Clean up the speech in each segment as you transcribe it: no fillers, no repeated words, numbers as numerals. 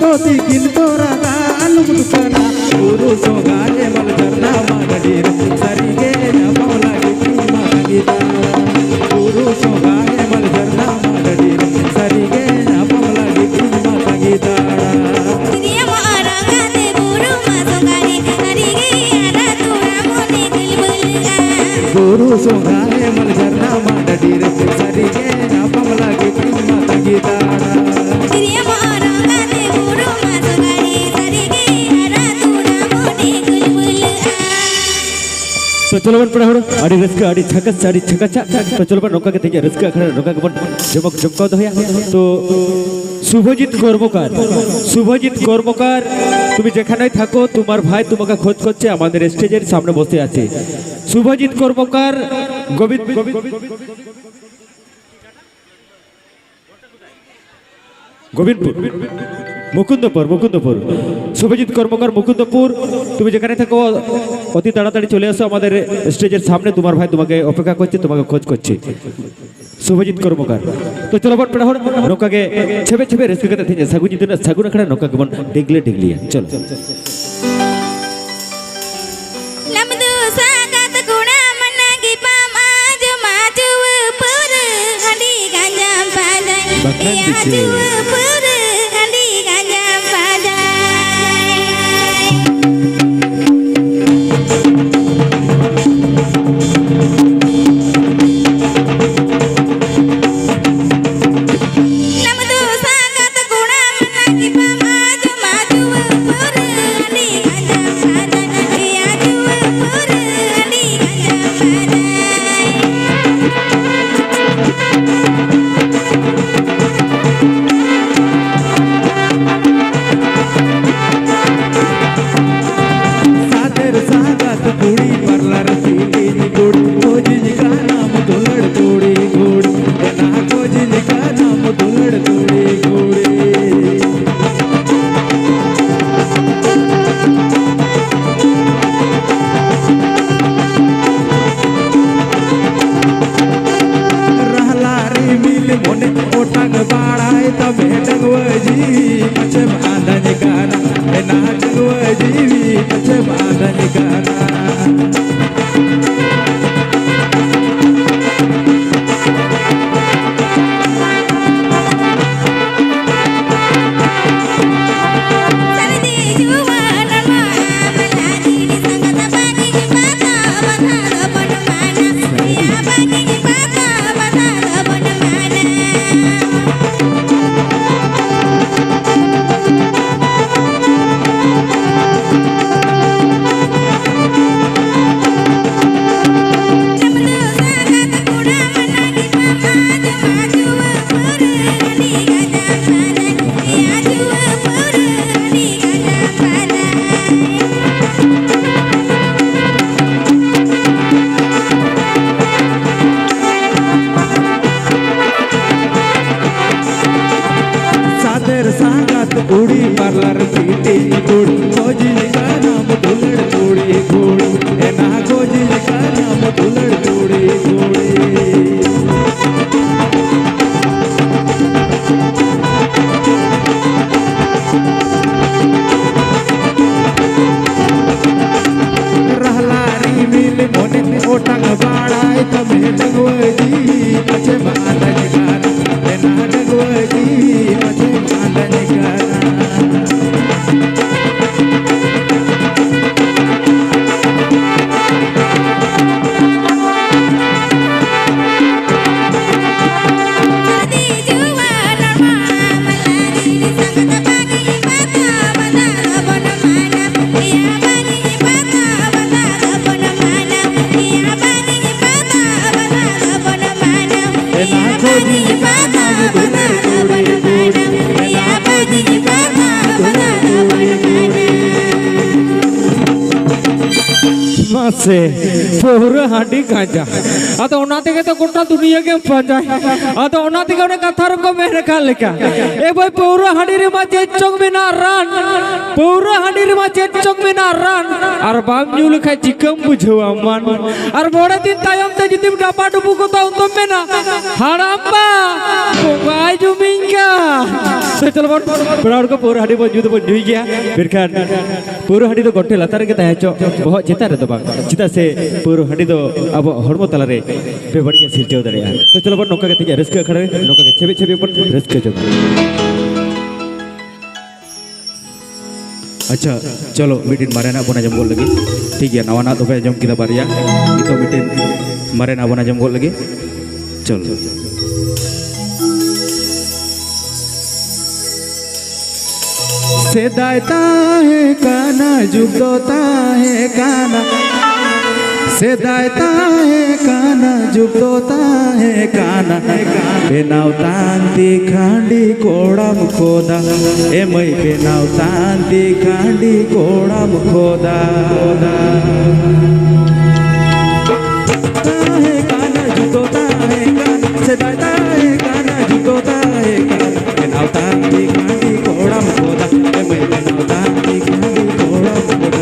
Poti kin porada alum dukana Guru sogare mal jarna magadir sarige jabau lagi prima gita Guru sogare mal jarna magadir sarige jabau lagi prima gita Dia mau orang kate guru masuk kali sarige ada turamone gilbulga Guru sogare mal jarna magadir sarige jabau lagi prima gita Dia mau orang kate guru masuk kali sarige ada turamone gilbulga तो चलो बन पड़ा हो आड़ी Ruska आड़ी छकस आड़ी छकचा तो चलो बन नौका के तेज रस्का खड़ा नौका के बन जमक जमका तो है तो শুভজিৎ কর্মকার তুমি যেখানেই থাকো তোমার ভাই তোমাকে খোঁজ করছে আমাদের স্টেজের সামনে বসে আছে শুভজিৎ কর্মকার গোবিন্দপুর মুকুন্দপুর শুভজিৎ কর্মকার মুকুন্দপুর তুমি যেখানে থাকো অতি তাড়াতাড়ি চলে আসো আমাদের স্টেজের সামনে তোমার ভাই তোমাকে অপেক্ষা করছে তোমাকে খোঁজ করছে শুভজিৎ কর্মকার তো চলো বট পড়া নৌকা के छबे छबे रेस्क्यू करते थे सागुन खड़ा नौका के बन डिगलिया चलो Lamdu sangat guna menagi pamaj maju pur handi ganjam padai Bahkan di sini. maju pur handi ganjam padai Lamdu sangat guna menagi pamaj maju pur handi ganjam padai maju pur handi ganjam padai सादर सागात कुड़ी parlour सीटी कुड़ी खोजिन का नाम दुलड़ कुड़ी घोड़ी ना खोजिन का नाम दुलड़ कुड़ी घोड़ी रहला रे मिल मोने ओटंग बाड़ाए तबे डगवजी पछे बांधन गाना ना डगवजी पछे बांधन गाना Sardi juwana maladi di sangat bani mata mata bon mana ya bani mata mata bon mana Lamdu sangat guna menagi pamaj maju pur handi ganjam padai maju pur handi ganjam padai सादर सागात उड़ी parlour सीटी कुड़ी खोजिन का नाम दुलड़ कुड़ी घोड़ी ना खोजिन का नाम दुलड़ कुड़ी घोड़ी रहला री मिल मोने ओटंग बाड़ाए तमे डगवजी पछे बांधन गाना ना डगवजी पछे बांधन गाना Sardi juwana maladi di sangat bani mata mata bon mana ya bani mata mata bon mana ya bani mata mata bon mana ना खोजिन का नाम दुलड़ कुड़ी घोड़ी ना खोजिन का नाम दुलड़ कुड़ी घोड़ी मासे पूरा हांडी गांजा अतो ओना तेगे तो गोटा दुनिया के पंजाय अतो ओना तेगे ओने कथार को मेरे काल लेका ए भाई पूरा हांडी रे मा चेचोग बिना रान पूरा हांडी रे मा चेचोग बिना रान আর বাম জুল খাই চিকম বুঝো আমান আর বড় দিন তায়ম তে যদি ডাবা ডুবু কো তো তমে না হারাম্বা কোবাই জুমিঙ্গা तो चलो बन बड़ा को पूरा हाड़ी बन जुद बन जुई गया फिर खान पूरा हाड़ी तो गोटे लतार के तहे चो बहुत चिता रे तो बांग चिता से पूरा हाड़ी तो अब हरमो तला रे पे बड़ी सिरचो दड़िया तो चलो बन नोका के तिया रस्क खड़े नोका के छबे छबे बन रस्क जो अच्छा चलो मीटिंग मारे ना बोना जम गोल लगी ठीक है नवा ना तो पे जम किदा बारिया तो मीटिंग मारे ना बोना जम गोल लगी चलो सेदायता है काना जुगदोता है काना सेदायता है काना जुगदोता है काना बेनावतांती खांडी कोड़म खोदा ए मई बेनावतांती खांडी कोड़म खोदा है काना जुगदोता है काना सेदायता है काना जुगदोता है काना बेनावतांती खांडी कोड़म खोदा ए मई बेनावतांती खांडी कोड़म खोदा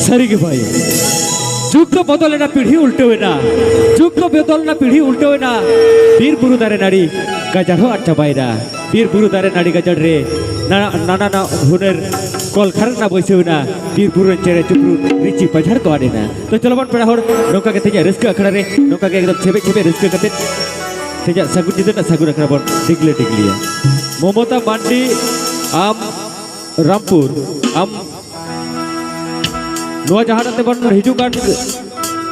सरी के भाई जुग को बदले ना पीढ़ी उल्टे हुए ना जुग को बदल ना पीढ़ी उल्टे हुए ना बीर बुरु दारे नाड़ी गजड़ हो अच्छा बायरा बीर बुरु दारे नाड़ी गजड़ रे ना ना ना हुनर कल खर ना बैसे हुए ना बीर बुरु चेहरे चुपरू रिची पछड़ को आने ना तो चलो बन पड़ा होड़ नौका के तेजा रिस्क अखड़ा रे नौका के एकदम छेबे छेबे रिस्क करते तेजा सगुन जिते ना सगुन अखड़ा बन डिगले डिगलिया ममता मांडी आम रामपुर आम नोआ जहां ते बन हिजू कान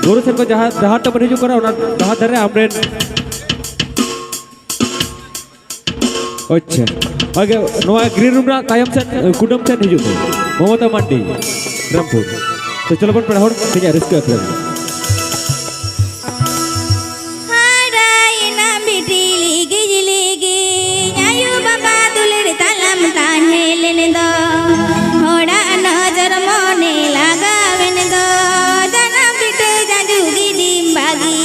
गोरु सेन को जहां ते बन हिजू करा ओना जहां दरे आमरेन अच्छा आगे नोआ ग्रीन रूम रा तायम सेन कुडम सेन हिजू ममता मांडी रामपुर तो चलो बन पड़ा होड़ तेजा रिस्क अखड़ा